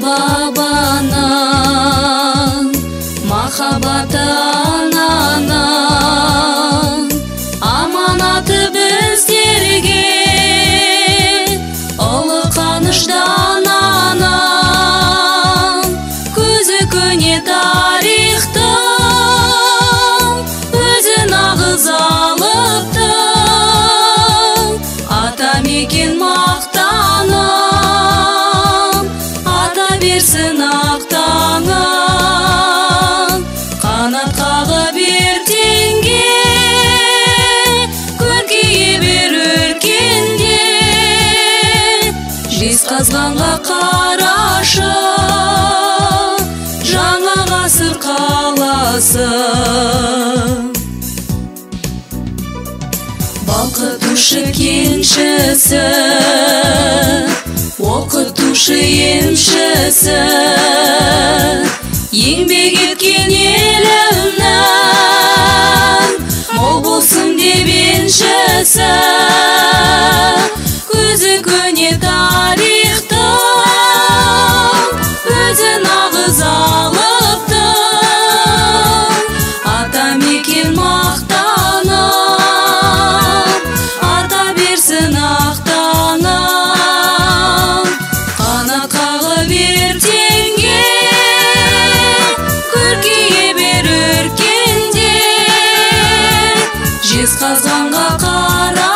бабанан, махаббаты ананан, аманаты біздерге, ұлы қанышдан анан, көзі көне тарихтың, өзі нағыз алыптың, атамекен мақтаным, ата берсін ақтаңым, қанат қағып ертеңге, көркейе бер өркенде, жезқазғанға қарашы, жаңа ғасыр қаласы. Балқытушы кеншісі, оқытушы емшісі, еңбек еткен елімнің, мол болсын деп еншісі, көзі көне тарихтың, өзі нағыз алыптың, атамекен мақтаным, ата берсін ақтаңым, қанат қағып ертеңге, көркейе бер өркенде, жезқазғанға қара